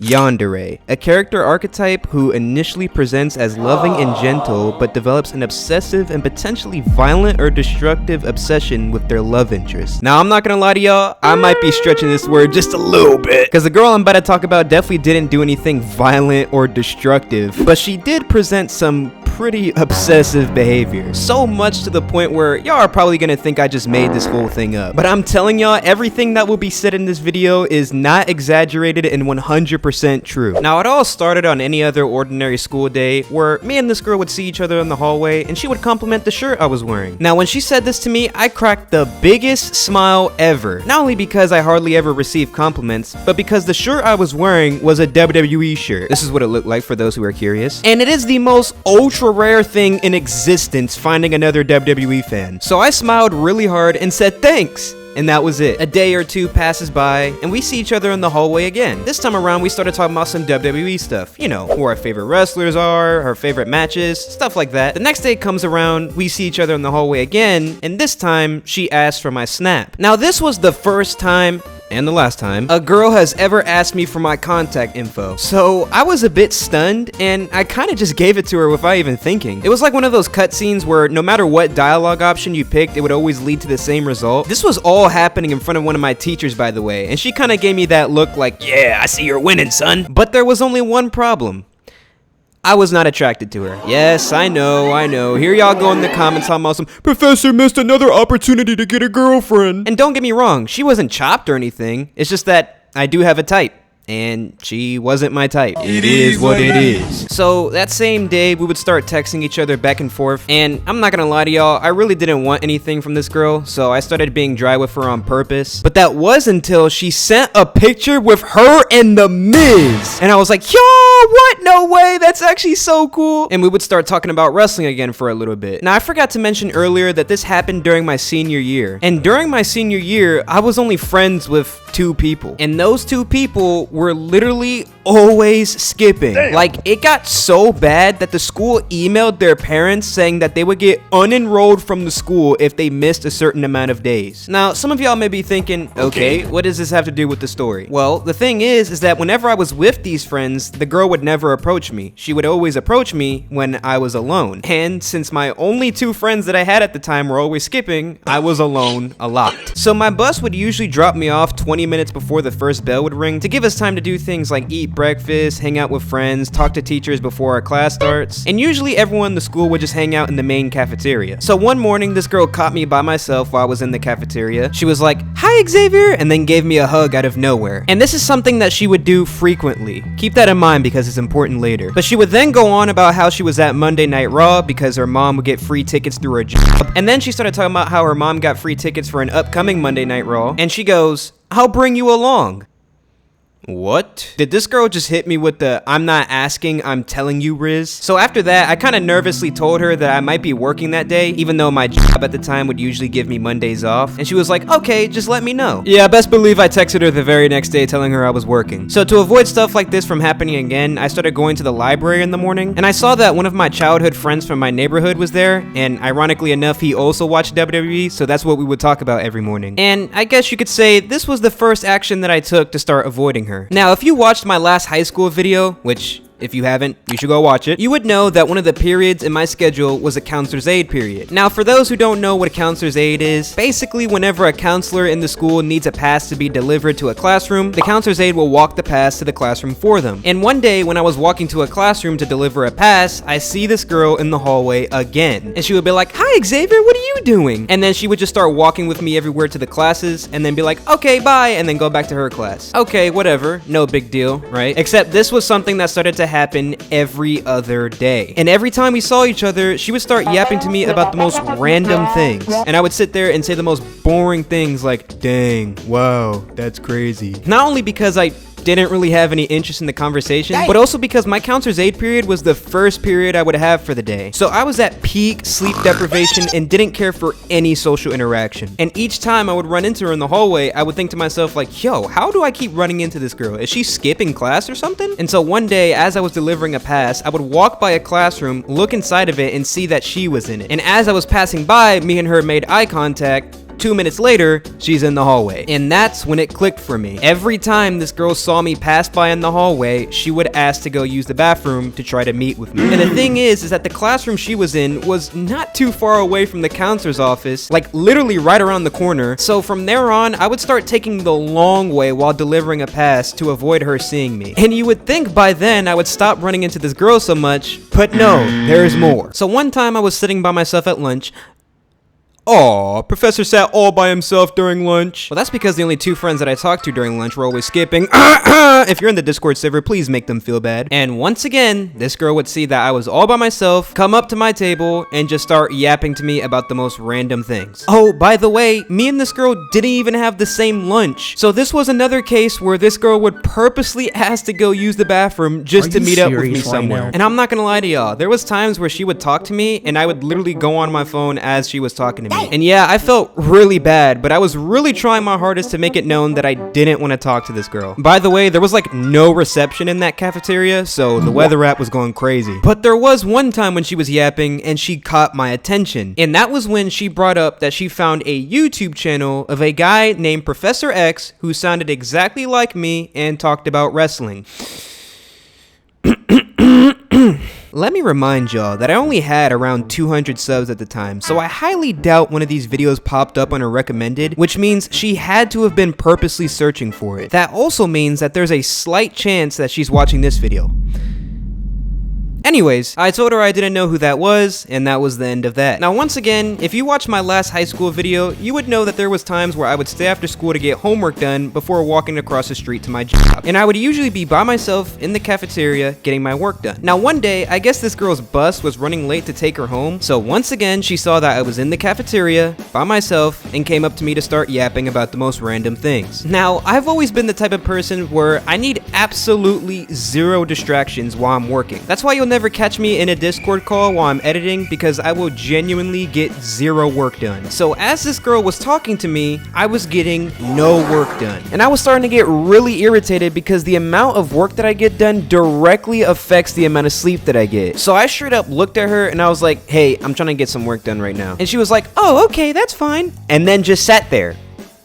Yandere, a character archetype who initially presents as loving and gentle, but develops an obsessive and potentially violent or destructive obsession with their love interest. Now, I'm not gonna lie to y'all, I might be stretching this word just a little bit, because the girl I'm about to talk about definitely didn't do anything violent or destructive, but she did present some pretty obsessive behavior. So much to the point where y'all are probably gonna think I just made this whole thing up. But I'm telling y'all, everything that will be said in this video is not exaggerated and 100% true. Now, it all started on any other ordinary school day where me and this girl would see each other in the hallway and she would compliment the shirt I was wearing. Now, when she said this to me, I cracked the biggest smile ever. Not only because I hardly ever received compliments, but because the shirt I was wearing was a WWE shirt. This is what it looked like for those who are curious. And it is the most ultra rare thing in existence finding another WWE fan. So I smiled really hard and said thanks. And that was it. A day or two passes by, and we see each other in the hallway again. This time around, we started talking about some WWE stuff. You know, who our favorite wrestlers are, our favorite matches, stuff like that. The next day comes around, we see each other in the hallway again, and this time, she asked for my snap. Now, this was the first time, and the last time, a girl has ever asked me for my contact info. So I was a bit stunned, and I kind of just gave it to her without even thinking. It was like one of those cutscenes where no matter what dialogue option you picked, it would always lead to the same result. This was all happening in front of one of my teachers, by the way, and she kind of gave me that look like, yeah, I see you're winning, son. But there was only one problem. I was not attracted to her. Yes, I know. Here y'all go in the comments talking about some professor missed another opportunity to get a girlfriend. And don't get me wrong, she wasn't chopped or anything. It's just that I do have a type. And she wasn't my type. It is what it is. So that same day, we would start texting each other back and forth. And I'm not gonna lie to y'all, I really didn't want anything from this girl. So I started being dry with her on purpose. But that was until she sent a picture with her and The Miz. And I was like, yo, what? No way. That's actually so cool. And we would start talking about wrestling again for a little bit. Now, I forgot to mention earlier that this happened during my senior year. And during my senior year, I was only friends with 2 people. And those 2 people were literally always skipping. Damn. Like, it got so bad that the school emailed their parents saying that they would get unenrolled from the school if they missed a certain amount of days. Now, some of y'all may be thinking, okay, what does this have to do with the story? Well, the thing is that whenever I was with these friends, the girl would never approach me. She would always approach me when I was alone. And since my only 2 friends that I had at the time were always skipping, I was alone a lot. So my bus would usually drop me off 20 minutes before the first bell would ring to give us time to do things like eat breakfast, hang out with friends, talk to teachers before our class starts, and usually everyone in the school would just hang out in the main cafeteria. So one morning, this girl caught me by myself while I was in the cafeteria. She was like, "Hi, Xavier," and then gave me a hug out of nowhere. And this is something that she would do frequently. Keep that in mind because it's important later. But she would then go on about how she was at Monday Night Raw because her mom would get free tickets through her job. And then she started talking about how her mom got free tickets for an upcoming Monday Night Raw. And she goes, "I'll bring you along." What? Did this girl just hit me with the "I'm not asking, I'm telling you" riz? So after that, I kind of nervously told her that I might be working that day, even though my job at the time would usually give me Mondays off. And she was like, "Okay, just let me know." Yeah, best believe I texted her the very next day telling her I was working. So to avoid stuff like this from happening again, I started going to the library in the morning, and I saw that one of my childhood friends from my neighborhood was there, and ironically enough, he also watched WWE, so that's what we would talk about every morning. And I guess you could say this was the first action that I took to start avoiding her. Now, if you watched my last high school video, which if you haven't, you should go watch it, you would know that one of the periods in my schedule was a counselor's aid period. Now, for those who don't know what a counselor's aid is, basically whenever a counselor in the school needs a pass to be delivered to a classroom, the counselor's aid will walk the pass to the classroom for them. And one day when I was walking to a classroom to deliver a pass, I see this girl in the hallway again. And she would be like, "Hi, Xavier, what are you doing?" And then she would just start walking with me everywhere to the classes and then be like, "Okay, bye," and then go back to her class. Okay, whatever, no big deal, right? Except this was something that started to happen every other day. And every time we saw each other, she would start yapping to me about the most random things. And I would sit there and say the most boring things like, "Dang, wow, that's crazy." Not only because I didn't really have any interest in the conversation, but also because my counselor's aid period was the first period I would have for the day. So I was at peak sleep deprivation and didn't care for any social interaction. And each time I would run into her in the hallway, I would think to myself like, yo, how do I keep running into this girl? Is she skipping class or something? And so one day, as I was delivering a pass, I would walk by a classroom, look inside of it, and see that she was in it. And as I was passing by, me and her made eye contact, 2 minutes later, she's in the hallway. And that's when it clicked for me. Every time this girl saw me pass by in the hallway, she would ask to go use the bathroom to try to meet with me. And the thing is that the classroom she was in was not too far away from the counselor's office, like literally right around the corner. So from there on, I would start taking the long way while delivering a pass to avoid her seeing me. And you would think by then I would stop running into this girl so much, but no, there's more. So one time I was sitting by myself at lunch. Aw, Professor sat all by himself during lunch. Well, that's because the only two friends that I talked to during lunch were always skipping. If you're in the Discord server, please make them feel bad. And once again, this girl would see that I was all by myself, come up to my table, and just start yapping to me about the most random things. Oh, by the way, me and this girl didn't even have the same lunch. So this was another case where this girl would purposely ask to go use the bathroom just to meet up with me somewhere. And I'm not gonna lie to y'all, there was times where she would talk to me and I would literally go on my phone as she was talking to me. And yeah, I felt really bad, but I was really trying my hardest to make it known that I didn't want to talk to this girl. By the way, there was like no reception in that cafeteria, so the weather app was going crazy. But there was one time when she was yapping and she caught my attention. And that was when she brought up that she found a YouTube channel of a guy named Professor X who sounded exactly like me and talked about wrestling. Let me remind y'all that I only had around 200 subs at the time, so I highly doubt one of these videos popped up on her recommended, which means she had to have been purposely searching for it. That also means that there's a slight chance that she's watching this video. Anyways, I told her I didn't know who that was, and that was the end of that. Now, once again, if you watched my last high school video, you would know that there was times where I would stay after school to get homework done before walking across the street to my job. And I would usually be by myself in the cafeteria getting my work done. Now, one day, I guess this girl's bus was running late to take her home, so once again, she saw that I was in the cafeteria by myself and came up to me to start yapping about the most random things. Now, I've always been the type of person where I need absolutely zero distractions while I'm working. That's why you'll never catch me in a Discord call while I'm editing, because I will genuinely get zero work done. So as this girl was talking to me, I was getting no work done. And I was starting to get really irritated because the amount of work that I get done directly affects the amount of sleep that I get. So I straight up looked at her and I was like, hey, I'm trying to get some work done right now. And she was like, oh, okay, that's fine. And then just sat there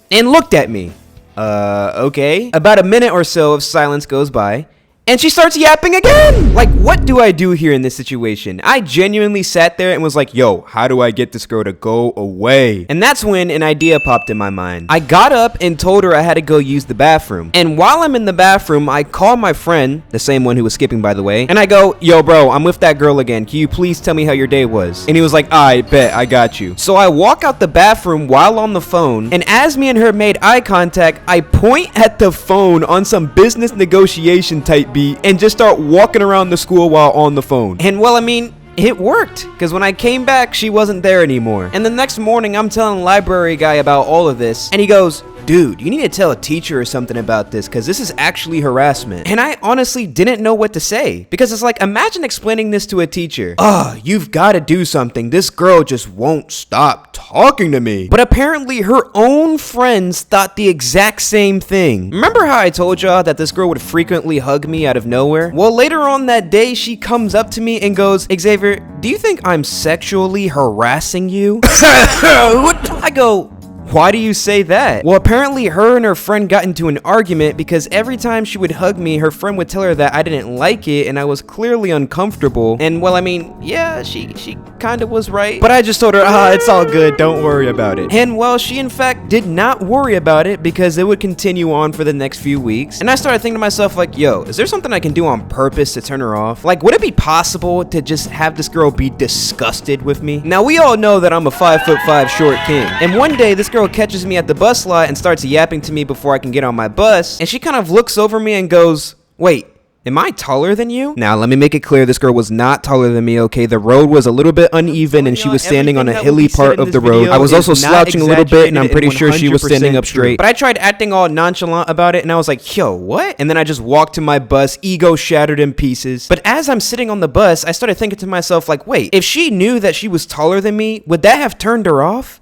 and looked at me. Okay. About a minute or so of silence goes by, and she starts yapping again! Like, what do I do here in this situation? I genuinely sat there and was like, yo, how do I get this girl to go away? And that's when an idea popped in my mind. I got up and told her I had to go use the bathroom. And while I'm in the bathroom, I call my friend, the same one who was skipping, by the way, and I go, yo, bro, I'm with that girl again. Can you please tell me how your day was? And he was like, I bet, I got you. So I walk out the bathroom while on the phone, and as me and her made eye contact, I point at the phone on some business negotiation type beat and just start walking around the school while on the phone. And well, I mean, it worked, because when I came back, she wasn't there anymore. And the next morning, I'm telling the library guy about all of this, and he goes, dude, you need to tell a teacher or something about this, because this is actually harassment. And I honestly didn't know what to say, because it's like, imagine explaining this to a teacher. You've got to do something. This girl just won't stop talking to me. But apparently her own friends thought the exact same thing. Remember how I told y'all that this girl would frequently hug me out of nowhere? Well, later on that day, she comes up to me and goes, Xavier, do you think I'm sexually harassing you? I go, why do you say that? Well, apparently her and her friend got into an argument because every time she would hug me, her friend would tell her that I didn't like it and I was clearly uncomfortable. And well, I mean, yeah, she kind of was right. But I just told her, it's all good, don't worry about it. And well, she in fact did not worry about it because it would continue on for the next few weeks. And I started thinking to myself like, yo, is there something I can do on purpose to turn her off? Like, would it be possible to just have this girl be disgusted with me? Now, we all know that I'm a 5'5" short king. And one day, this girl catches me at the bus lot and starts yapping to me before I can get on my bus, and she kind of looks over me and goes, wait, am I taller than you? Now, let me make it clear, this girl was not taller than me, okay? The road was a little bit uneven and she was standing on a hilly part of the road. I was also slouching a little bit and I'm pretty sure she was standing up straight. But I tried acting all nonchalant about it and I was like, yo, what? And then I just walked to my bus, ego shattered in pieces. But as I'm sitting on the bus, I started thinking to myself like, wait, if she knew that she was taller than me, would that have turned her off?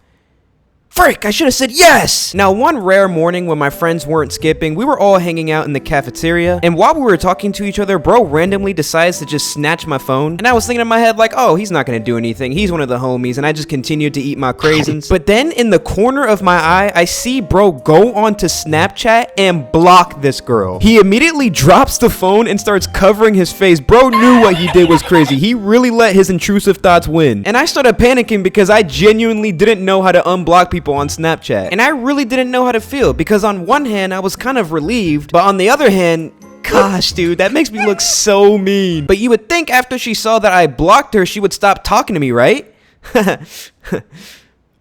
Frick, I should have said yes! Now, one rare morning when my friends weren't skipping, we were all hanging out in the cafeteria, and while we were talking to each other, bro randomly decides to just snatch my phone, and I was thinking in my head like, oh, he's not gonna do anything, he's one of the homies, and I just continued to eat my craisins. But then in the corner of my eye, I see bro go onto Snapchat and block this girl. He immediately drops the phone and starts covering his face. Bro knew what he did was crazy. He really let his intrusive thoughts win. And I started panicking because I genuinely didn't know how to unblock people on Snapchat. And I really didn't know how to feel because on one hand, I was kind of relieved, but on the other hand, gosh, dude, that makes me look so mean. But you would think after she saw that I blocked her, she would stop talking to me, right?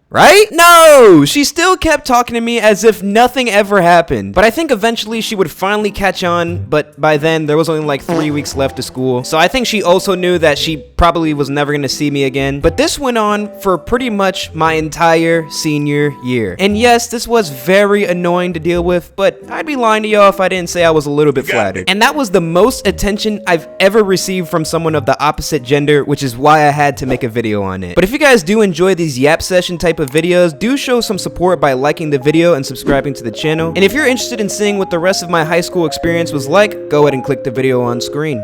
Right? No! She still kept talking to me as if nothing ever happened. But I think eventually she would finally catch on, but by then there was only like 3 weeks left to school. So I think she also knew that she probably was never gonna see me again. But this went on for pretty much my entire senior year. And yes, this was very annoying to deal with, but I'd be lying to y'all if I didn't say I was a little bit flattered. And that was the most attention I've ever received from someone of the opposite gender, which is why I had to make a video on it. But if you guys do enjoy these yap session type of videos, do show some support by liking the video and subscribing to the channel. And if you're interested in seeing what the rest of my high school experience was like, go ahead and click the video on screen.